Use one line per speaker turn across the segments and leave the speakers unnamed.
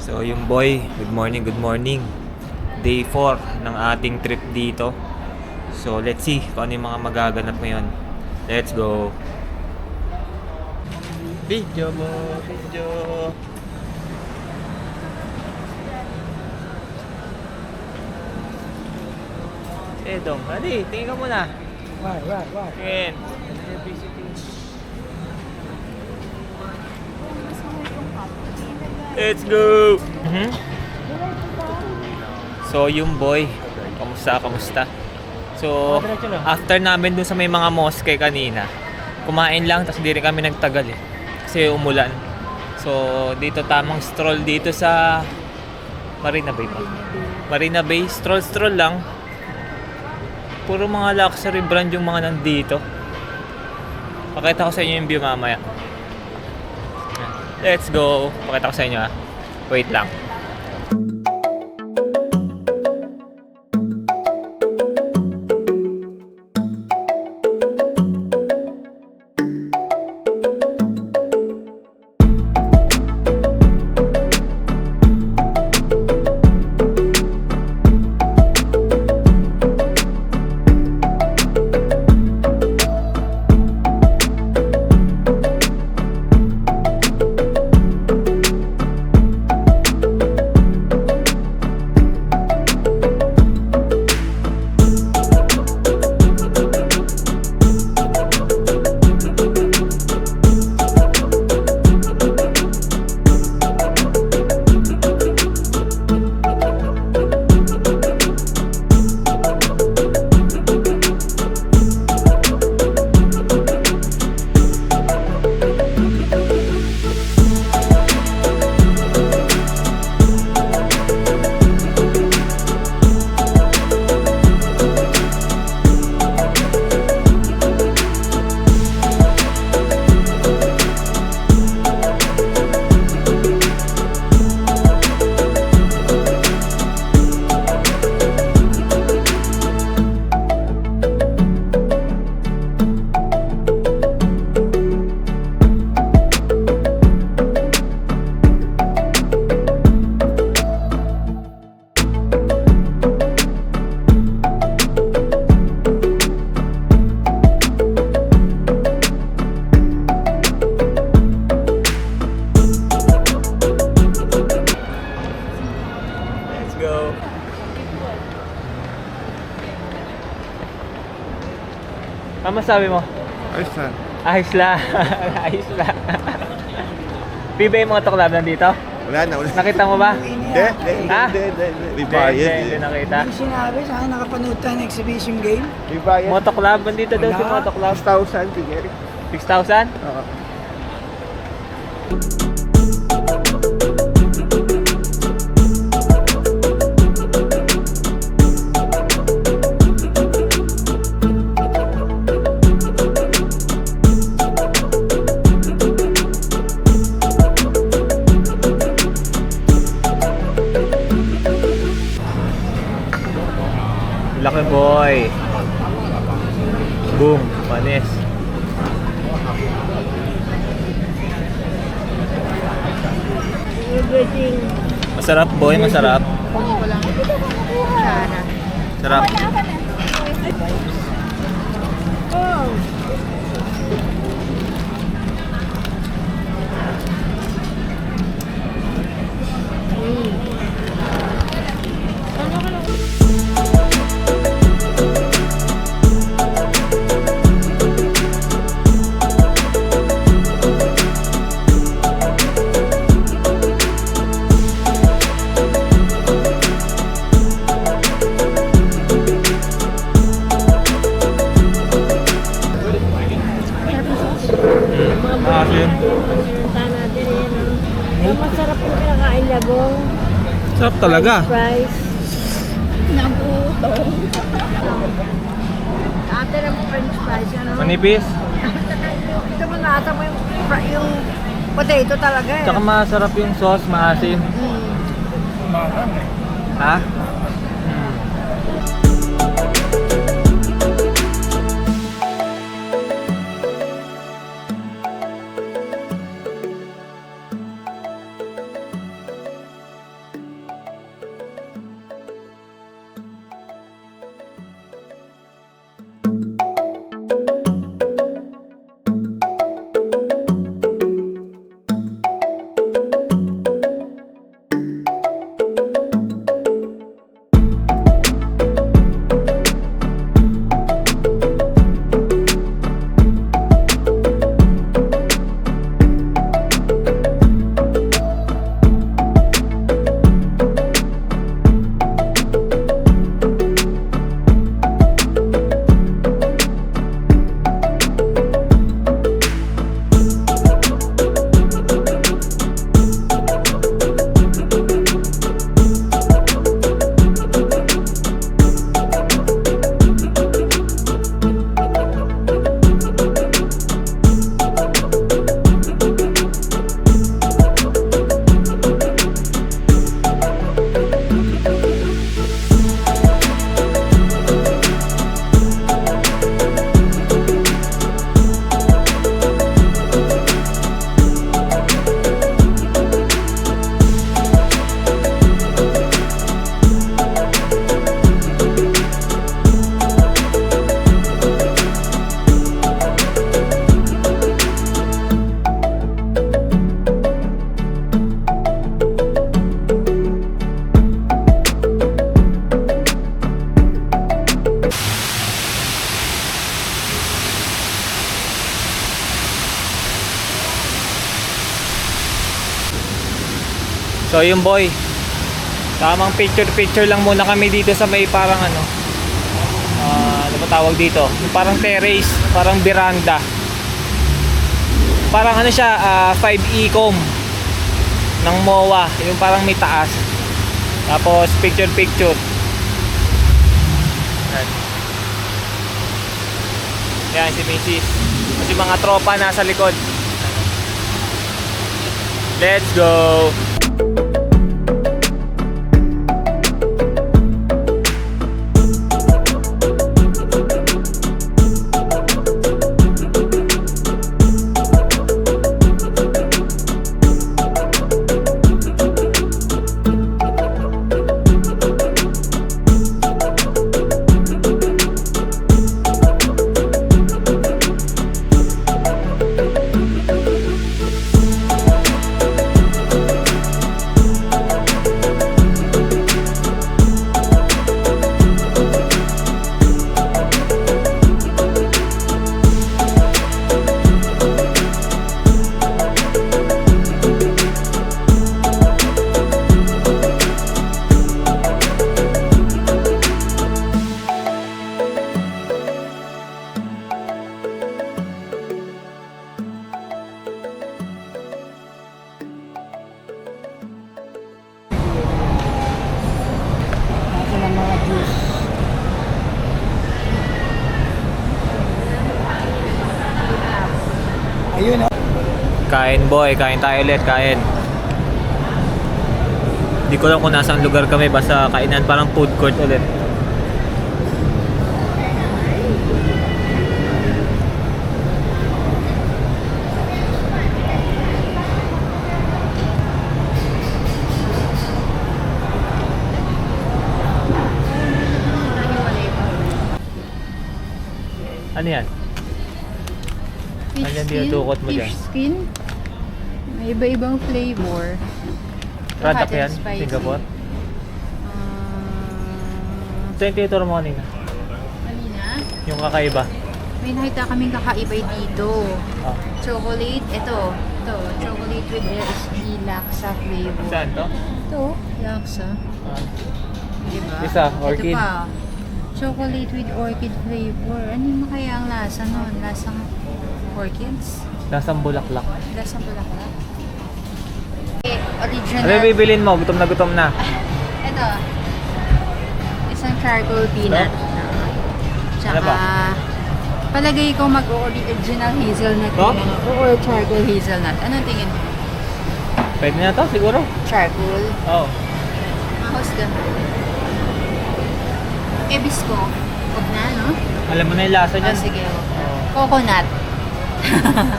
So yung boy, good morning, good morning. Day 4 ng ating trip dito. So let's see kung ano yung mga magaganap ngayon. Let's go. Video mo, video. Dong, hali, tingin ka muna.
Why?
Tingin. Let's go! So yung boy, kamusta? So after namin dun sa may mga mosque kanina, kumain lang tapos hindi rin kami nagtagal kasi umulan. So dito tamang stroll dito sa Marina Bay pa. Marina Bay, stroll lang. Puro mga luxury brand yung mga nandito. Pakita ko sa inyo yung view mamaya. Let's go. Pakita ko sa inyo Wait lang. Ano sabi mo?
Ayos na.
Ayos lang. Ayos lang. PBA Moto Club nandito?
Wala na.
Nakita mo ba?
Hindi.
Ha?
May bayad.
Hindi nakita.
Yung sinabi, sana nakapanood tayo ng exhibition game.
May bayad.
Moto Club, nandito daw si
Wala.
Moto Club.
6,000 tigil.
6,000?
Oo.
Laki boy. Boom, panis.
Everything.
Masarap boy, masarap. Sarap.
Oh.
Asin.
Yung masarap yung kinakain labong.
Sarap talaga.
Fries. Nagutong. Ate ng french fries. Ano?
Manipis.
Ito mo nata mo yung potato talaga eh.
Tsaka masarap yung sauce, maasim. Ha? So yung boy, tamang picture lang muna kami dito sa may parang ano, ano ba tawag dito? Yung parang terrace, parang veranda. Parang ano siya, 5 Ecom ng MOA, yung parang may taas. Tapos picture. Yan si Mrs. Kasi mga tropa nasa likod. Let's go!
Ako ng mga juice. Ayun oh.
Kain boy, kain tayo ulit, kain. Hindi ko lang kung nasang lugar kami, basta kainan parang food court ulit. Ano yan?
Fish
Ano yan
skin,
dinudukot mo dyan?
fish skin. May iba-ibang flavor.
Product
Hot and
yan?
spicy.
Singapore?
Ah,
Ito yung tinuturo mo kanina.
kanina,
Yung kakaiba.
may nakita kaming kakaiba dito.
Ah.
Chocolate, ito. Chocolate with LSD laksa flavor.
Saan to?
Ito, laksa.
Ah.
Diba?
Isa, orchid.
Ito pa. Chocolate with orchid flavor. Ano yung kaya ang lasa nun? Lasang orchids?
Lasang bulaklak.
Lasang bulaklak? Original.
Ano yung bibilin mo? Gutom na.
Ito. Isang charcoal peanut. Tsaka,
Ano ba?
palagay ko mag-original hazelnut.
To?
Or charcoal hazelnut. Anong tingin mo?
Pwede na to siguro?
Charcoal.
Oo.
Mahos ka. Ebisco. Huwag na, no?
Alam mo na yung lasa
Oh,
niyan.
sige.
Oo.
Coconut.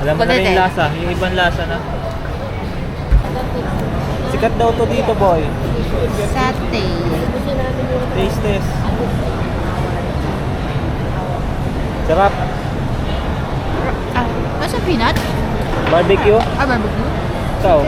Alam mo na rin yung lasa. Yung ibang lasa na. Sikat daw to dito, boy.
Satay.
Taste test. Sarap.
Asa peanut?
Barbecue.
Barbecue.
Ikaw.